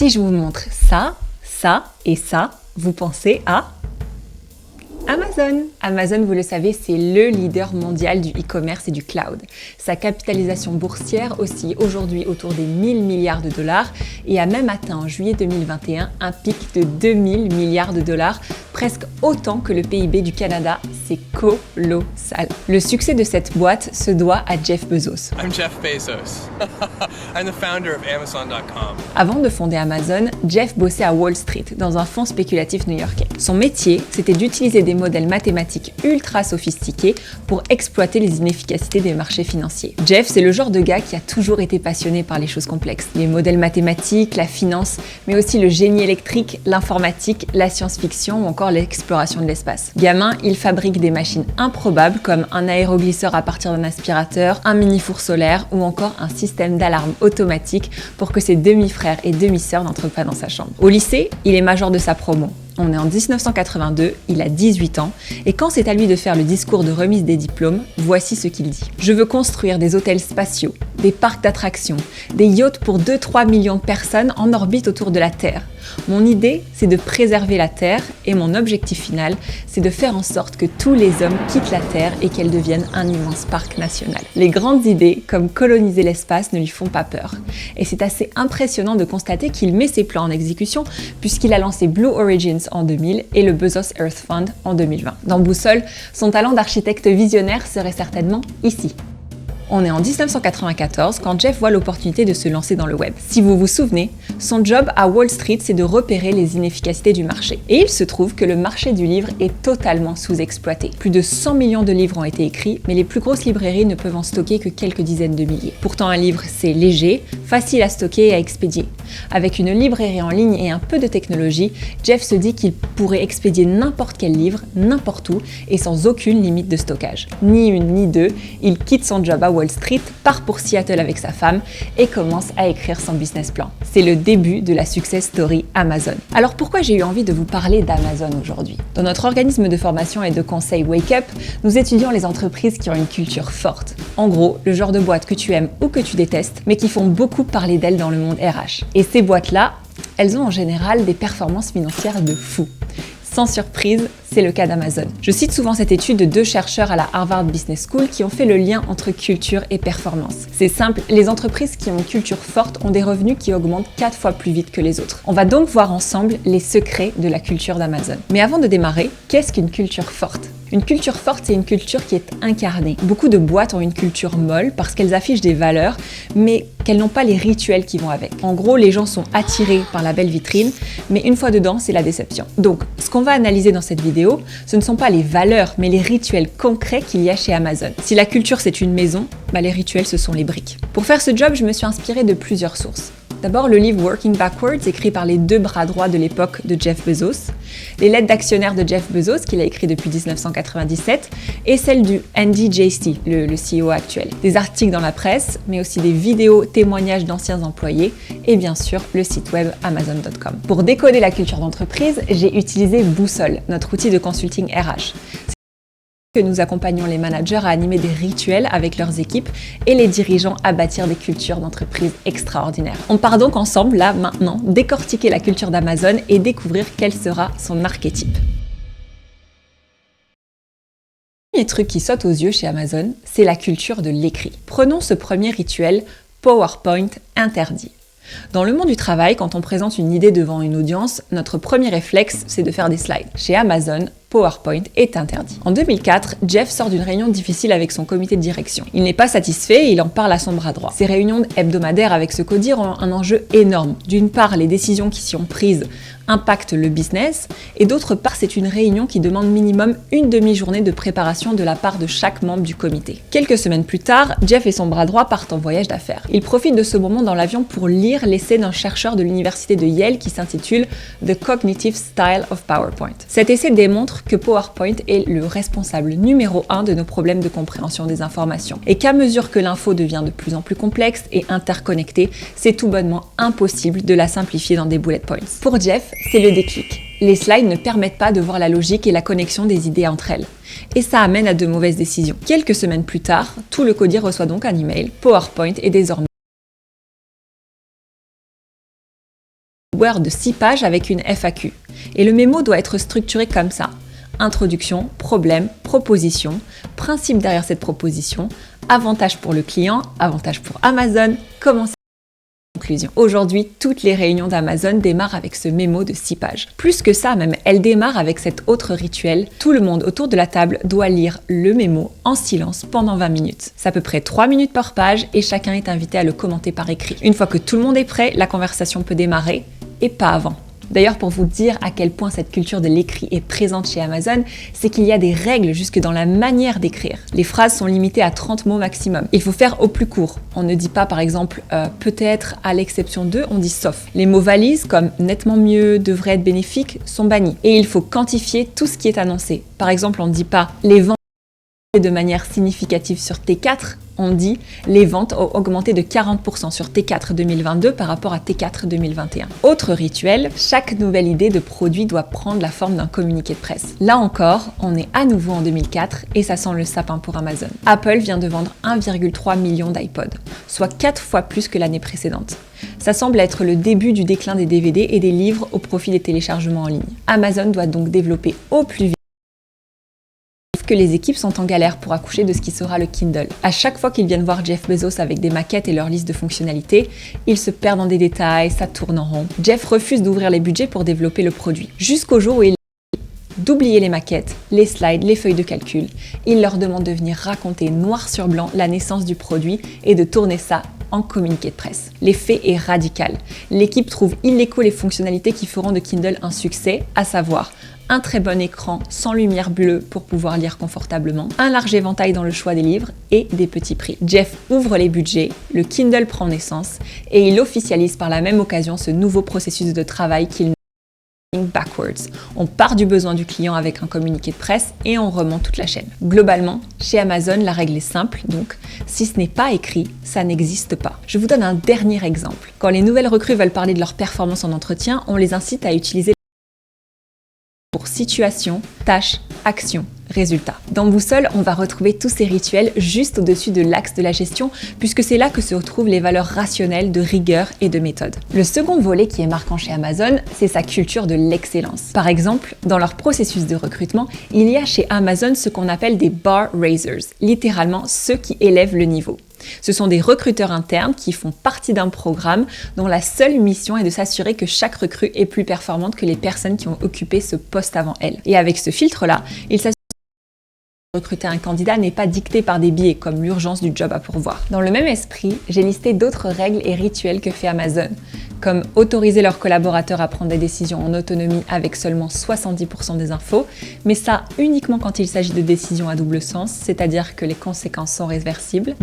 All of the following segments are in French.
Si je vous montre ça, ça et ça, vous pensez à Amazon. Amazon, vous le savez, c'est le leader mondial du e-commerce et du cloud. Sa capitalisation boursière oscille aujourd'hui autour des 1000 milliards de dollars et a même atteint en juillet 2021 un pic de 2000 milliards de dollars, presque autant que le PIB du Canada. C'est colossal. Le succès de cette boîte se doit à Jeff Bezos. I'm Jeff Bezos. I'm the founder of Amazon.com. Avant de fonder Amazon, Jeff bossait à Wall Street, dans un fonds spéculatif new-yorkais. Son métier, c'était d'utiliser des modèles mathématiques ultra sophistiqués pour exploiter les inefficacités des marchés financiers. Jeff, c'est le genre de gars qui a toujours été passionné par les choses complexes. Les modèles mathématiques, la finance, mais aussi le génie électrique, l'informatique, la science-fiction ou encore l'exploration de l'espace. Gamin, il fabrique des machines improbables comme un aéroglisseur à partir d'un aspirateur, un mini-four solaire ou encore un système d'alarme automatique pour que ses demi-frères et demi-sœurs n'entrent pas dans sa chambre. Au lycée, il est major de sa promo. On est en 1982, il a 18 ans, et quand c'est à lui de faire le discours de remise des diplômes, voici ce qu'il dit. Je veux construire des hôtels spatiaux, des parcs d'attractions, des yachts pour 2-3 millions de personnes en orbite autour de la Terre. Mon idée, c'est de préserver la Terre, et mon objectif final, c'est de faire en sorte que tous les hommes quittent la Terre et qu'elle devienne un immense parc national. Les grandes idées, comme coloniser l'espace, ne lui font pas peur. Et c'est assez impressionnant de constater qu'il met ses plans en exécution, puisqu'il a lancé Blue Origins en 2000 et le Bezos Earth Fund en 2020. Dans Boussole, son talent d'architecte visionnaire serait certainement ici. On est en 1994 quand Jeff voit l'opportunité de se lancer dans le web. Si vous vous souvenez, son job à Wall Street, c'est de repérer les inefficacités du marché. Et il se trouve que le marché du livre est totalement sous-exploité. Plus de 100 millions de livres ont été écrits, mais les plus grosses librairies ne peuvent en stocker que quelques dizaines de milliers. Pourtant, un livre, c'est léger, facile à stocker et à expédier. Avec une librairie en ligne et un peu de technologie, Jeff se dit qu'il pourrait expédier n'importe quel livre, n'importe où, et sans aucune limite de stockage. Ni une ni deux, il quitte son job à Wall Street, part pour Seattle avec sa femme et commence à écrire son business plan. C'est le début de la success story Amazon. Alors pourquoi j'ai eu envie de vous parler d'Amazon aujourd'hui? Dans notre organisme de formation et de conseil Wake Up, nous étudions les entreprises qui ont une culture forte. En gros, le genre de boîte que tu aimes ou que tu détestes, mais qui font beaucoup parler d'elles dans le monde RH. Et ces boîtes-là, elles ont en général des performances financières de fou. Sans surprise, c'est le cas d'Amazon. Je cite souvent cette étude de 2 chercheurs à la Harvard Business School qui ont fait le lien entre culture et performance. C'est simple, les entreprises qui ont une culture forte ont des revenus qui augmentent 4 fois plus vite que les autres. On va donc voir ensemble les secrets de la culture d'Amazon. Mais avant de démarrer, qu'est-ce qu'une culture forte ? Une culture forte, c'est une culture qui est incarnée. Beaucoup de boîtes ont une culture molle parce qu'elles affichent des valeurs, mais qu'elles n'ont pas les rituels qui vont avec. En gros, les gens sont attirés par la belle vitrine, mais une fois dedans, c'est la déception. Donc, ce qu'on va analyser dans cette vidéo, ce ne sont pas les valeurs, mais les rituels concrets qu'il y a chez Amazon. Si la culture, c'est une maison, les rituels, ce sont les briques. Pour faire ce job, je me suis inspirée de plusieurs sources. D'abord, le livre Working Backwards, écrit par les 2 bras droits de l'époque de Jeff Bezos, les lettres d'actionnaires de Jeff Bezos, qu'il a écrit depuis 1997, et celle du Andy Jassy, le CEO actuel. Des articles dans la presse, mais aussi des vidéos, témoignages d'anciens employés, et bien sûr, le site web Amazon.com. Pour décoder la culture d'entreprise, j'ai utilisé Boussole, notre outil de consulting RH. Que nous accompagnons les managers à animer des rituels avec leurs équipes et les dirigeants à bâtir des cultures d'entreprise extraordinaires. On part donc ensemble, là, maintenant, décortiquer la culture d'Amazon et découvrir quel sera son archétype. Le premier truc qui saute aux yeux chez Amazon, c'est la culture de l'écrit. Prenons ce premier rituel, PowerPoint interdit. Dans le monde du travail, quand on présente une idée devant une audience, notre premier réflexe, c'est de faire des slides. Chez Amazon, PowerPoint est interdit. En 2004, Jeff sort d'une réunion difficile avec son comité de direction. Il n'est pas satisfait et il en parle à son bras droit. Ces réunions hebdomadaires avec ce codir ont un enjeu énorme. D'une part, les décisions qui s'y ont prises impactent le business, et d'autre part, c'est une réunion qui demande minimum une demi-journée de préparation de la part de chaque membre du comité. Quelques semaines plus tard, Jeff et son bras droit partent en voyage d'affaires. Ils profitent de ce moment dans l'avion pour lire l'essai d'un chercheur de l'université de Yale qui s'intitule The Cognitive Style of PowerPoint. Cet essai démontre que PowerPoint est le responsable numéro 1 de nos problèmes de compréhension des informations, et qu'à mesure que l'info devient de plus en plus complexe et interconnectée, c'est tout bonnement impossible de la simplifier dans des bullet points. Pour Jeff, c'est le déclic. Les slides ne permettent pas de voir la logique et la connexion des idées entre elles. Et ça amène à de mauvaises décisions. Quelques semaines plus tard, tout le codir reçoit donc un email. PowerPoint est désormais Word de 6 pages avec une FAQ. Et le mémo doit être structuré comme ça. Introduction, problème, proposition, principe derrière cette proposition, avantage pour le client, avantage pour Amazon, comment ça. Conclusion. Aujourd'hui, toutes les réunions d'Amazon démarrent avec ce mémo de 6 pages. Plus que ça même, elles démarrent avec cet autre rituel. Tout le monde autour de la table doit lire le mémo en silence pendant 20 minutes. C'est à peu près 3 minutes par page et chacun est invité à le commenter par écrit. Une fois que tout le monde est prêt, la conversation peut démarrer et pas avant. D'ailleurs, pour vous dire à quel point cette culture de l'écrit est présente chez Amazon, c'est qu'il y a des règles jusque dans la manière d'écrire. Les phrases sont limitées à 30 mots maximum. Il faut faire au plus court. On ne dit pas par exemple peut-être à l'exception de, on dit sauf. Les mots valises comme nettement mieux, devrait être bénéfique sont bannis. Et il faut quantifier tout ce qui est annoncé. Par exemple, on ne dit pas les ventes de manière significative sur T4, on dit les ventes ont augmenté de 40% sur T4 2022 par rapport à T4 2021. Autre rituel, chaque nouvelle idée de produit doit prendre la forme d'un communiqué de presse. Là encore, on est à nouveau en 2004 et ça sent le sapin pour Amazon. Apple vient de vendre 1,3 million d'iPod, soit 4 fois plus que l'année précédente. Ça semble être le début du déclin des DVD et des livres au profit des téléchargements en ligne. Amazon doit donc développer au plus vite que les équipes sont en galère pour accoucher de ce qui sera le Kindle. À chaque fois qu'ils viennent voir Jeff Bezos avec des maquettes et leur liste de fonctionnalités, ils se perdent dans des détails, ça tourne en rond. Jeff refuse d'ouvrir les budgets pour développer le produit. Jusqu'au jour où il d'oublier les maquettes, les slides, les feuilles de calcul. Il leur demande de venir raconter noir sur blanc la naissance du produit et de tourner ça en communiqué de presse. L'effet est radical. L'équipe trouve illico les fonctionnalités qui feront de Kindle un succès, à savoir un très bon écran sans lumière bleue pour pouvoir lire confortablement, un large éventail dans le choix des livres et des petits prix. Jeff ouvre les budgets, le Kindle prend naissance et il officialise par la même occasion ce nouveau processus de travail qu'il nomme backwards. On part du besoin du client avec un communiqué de presse et on remonte toute la chaîne. Globalement, chez Amazon, la règle est simple, donc si ce n'est pas écrit, ça n'existe pas. Je vous donne un dernier exemple. Quand les nouvelles recrues veulent parler de leur performance en entretien, on les incite à utiliser pour situation, tâche, action, résultat. Dans Boussole, on va retrouver tous ces rituels juste au-dessus de l'axe de la gestion, puisque c'est là que se retrouvent les valeurs rationnelles de rigueur et de méthode. Le second volet qui est marquant chez Amazon, c'est sa culture de l'excellence. Par exemple, dans leur processus de recrutement, il y a chez Amazon ce qu'on appelle des bar raisers, littéralement ceux qui élèvent le niveau. Ce sont des recruteurs internes qui font partie d'un programme dont la seule mission est de s'assurer que chaque recrue est plus performante que les personnes qui ont occupé ce poste avant elle. Et avec ce filtre-là, il s'assure que recruter un candidat n'est pas dicté par des biais comme l'urgence du job à pourvoir. Dans le même esprit, j'ai listé d'autres règles et rituels que fait Amazon, comme autoriser leurs collaborateurs à prendre des décisions en autonomie avec seulement 70% des infos, mais ça uniquement quand il s'agit de décisions à double sens, c'est-à-dire que les conséquences sont réversibles.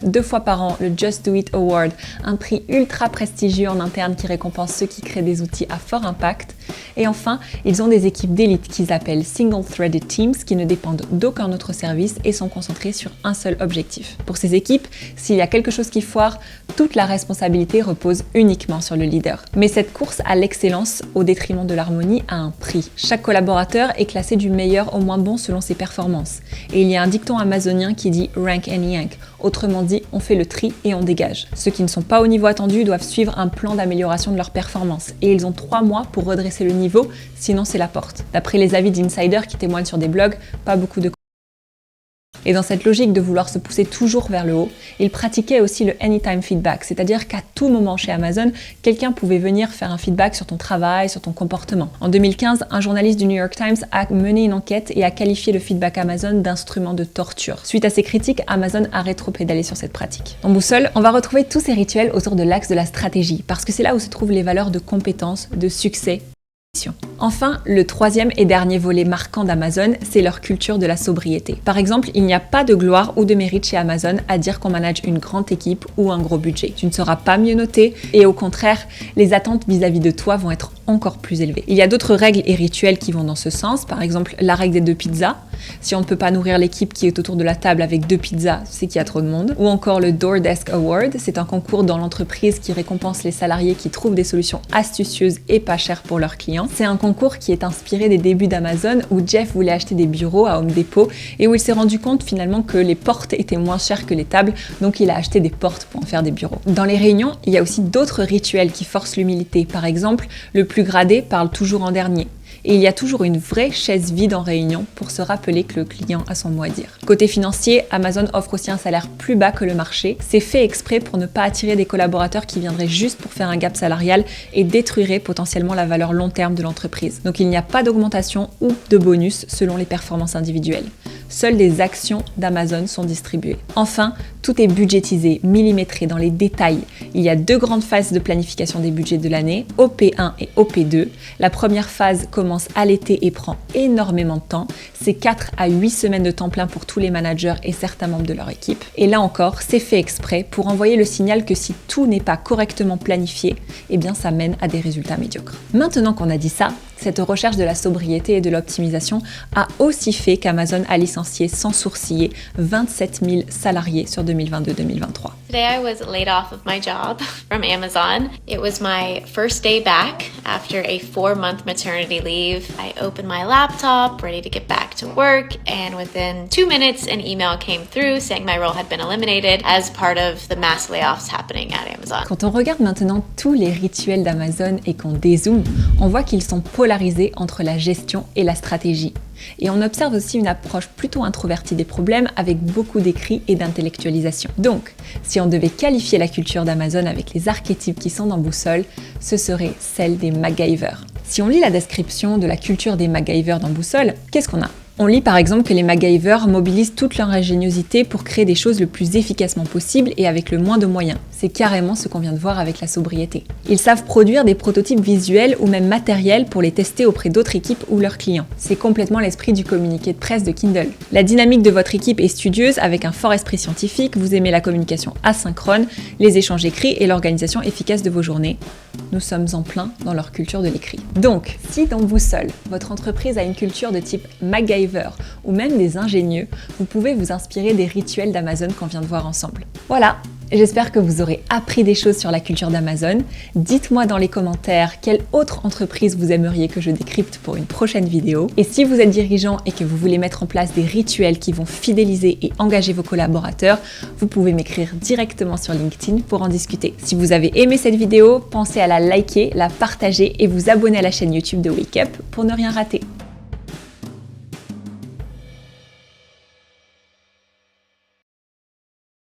2 fois par an, le Just Do It Award, un prix ultra prestigieux en interne qui récompense ceux qui créent des outils à fort impact. Et enfin, ils ont des équipes d'élite qu'ils appellent Single Threaded Teams qui ne dépendent d'aucun autre service et sont concentrées sur un seul objectif. Pour ces équipes, s'il y a quelque chose qui foire, toute la responsabilité repose uniquement sur le leader. Mais cette course à l'excellence au détriment de l'harmonie a un prix. Chaque collaborateur est classé du meilleur au moins bon selon ses performances. Et il y a un dicton amazonien qui dit « rank and yank », autrement dit, on fait le tri et on dégage. Ceux qui ne sont pas au niveau attendu doivent suivre un plan d'amélioration de leur performance et ils ont 3 mois pour redresser le niveau, sinon c'est la porte. D'après les avis d'insiders qui témoignent sur des blogs, pas beaucoup de. Et dans cette logique de vouloir se pousser toujours vers le haut, ils pratiquaient aussi le anytime feedback, c'est-à-dire qu'à tout moment chez Amazon, quelqu'un pouvait venir faire un feedback sur ton travail, sur ton comportement. En 2015, un journaliste du New York Times a mené une enquête et a qualifié le feedback Amazon d'instrument de torture. Suite à ces critiques, Amazon a rétropédalé sur cette pratique. En Boussole, on va retrouver tous ces rituels autour de l'axe de la stratégie, parce que c'est là où se trouvent les valeurs de compétence, de succès. Enfin, le troisième et dernier volet marquant d'Amazon, c'est leur culture de la sobriété. Par exemple, il n'y a pas de gloire ou de mérite chez Amazon à dire qu'on manage une grande équipe ou un gros budget. Tu ne seras pas mieux noté et au contraire, les attentes vis-à-vis de toi vont être encore plus élevées. Il y a d'autres règles et rituels qui vont dans ce sens, par exemple la règle des 2 pizzas. Si on ne peut pas nourrir l'équipe qui est autour de la table avec 2 pizzas, c'est qu'il y a trop de monde. Ou encore le Door Desk Award, c'est un concours dans l'entreprise qui récompense les salariés qui trouvent des solutions astucieuses et pas chères pour leurs clients. C'est un concours concours qui est inspiré des débuts d'Amazon où Jeff voulait acheter des bureaux à Home Depot et où il s'est rendu compte finalement que les portes étaient moins chères que les tables, donc il a acheté des portes pour en faire des bureaux. Dans les réunions, il y a aussi d'autres rituels qui forcent l'humilité. Par exemple, le plus gradé parle toujours en dernier. Et il y a toujours une vraie chaise vide en réunion pour se rappeler que le client a son mot à dire. Côté financier, Amazon offre aussi un salaire plus bas que le marché. C'est fait exprès pour ne pas attirer des collaborateurs qui viendraient juste pour faire un gap salarial et détruiraient potentiellement la valeur long terme de l'entreprise. Donc il n'y a pas d'augmentation ou de bonus selon les performances individuelles. Seules des actions d'Amazon sont distribuées. Enfin, tout est budgétisé, millimétré dans les détails. Il y a 2 grandes phases de planification des budgets de l'année, OP1 et OP2. La première phase commence à l'été et prend énormément de temps. C'est 4 à 8 semaines de temps plein pour tous les managers et certains membres de leur équipe. Et là encore, c'est fait exprès pour envoyer le signal que si tout n'est pas correctement planifié, eh bien ça mène à des résultats médiocres. Maintenant qu'on a dit ça, cette recherche de la sobriété et de l'optimisation a aussi fait qu'Amazon a licencié sans sourciller 27 000 salariés sur 2022-2023. Today I was laid off of my job from Amazon. It was my first day back after a 4-month maternity leave. I opened my laptop, ready to get back to work, and within 2 minutes an email came through saying my role had been eliminated as part of the mass layoffs happening at Amazon. Quand on regarde maintenant tous les rituels d'Amazon et qu'on dézoome, on voit qu'ils sont polarisés entre la gestion et la stratégie. Et on observe aussi une approche plutôt introvertie des problèmes avec beaucoup d'écrits et d'intellectualisation. Donc, si on devait qualifier la culture d'Amazon avec les archétypes qui sont dans Boussole, ce serait celle des MacGyver. Si on lit la description de la culture des MacGyver dans Boussole, qu'est-ce qu'on a ? On lit par exemple que les MacGyver mobilisent toute leur ingéniosité pour créer des choses le plus efficacement possible et avec le moins de moyens. C'est carrément ce qu'on vient de voir avec la sobriété. Ils savent produire des prototypes visuels ou même matériels pour les tester auprès d'autres équipes ou leurs clients. C'est complètement l'esprit du communiqué de presse de Kindle. La dynamique de votre équipe est studieuse avec un fort esprit scientifique, vous aimez la communication asynchrone, les échanges écrits et l'organisation efficace de vos journées. Nous sommes en plein dans leur culture de l'écrit. Donc, si dans Boussole, votre entreprise a une culture de type MacGyver ou même des ingénieux, vous pouvez vous inspirer des rituels d'Amazon qu'on vient de voir ensemble. Voilà, j'espère que vous aurez appris des choses sur la culture d'Amazon. Dites-moi dans les commentaires quelle autre entreprise vous aimeriez que je décrypte pour une prochaine vidéo. Et si vous êtes dirigeant et que vous voulez mettre en place des rituels qui vont fidéliser et engager vos collaborateurs, vous pouvez m'écrire directement sur LinkedIn pour en discuter. Si vous avez aimé cette vidéo, pensez à la liker, la partager et vous abonner à la chaîne YouTube de Wake Up pour ne rien rater.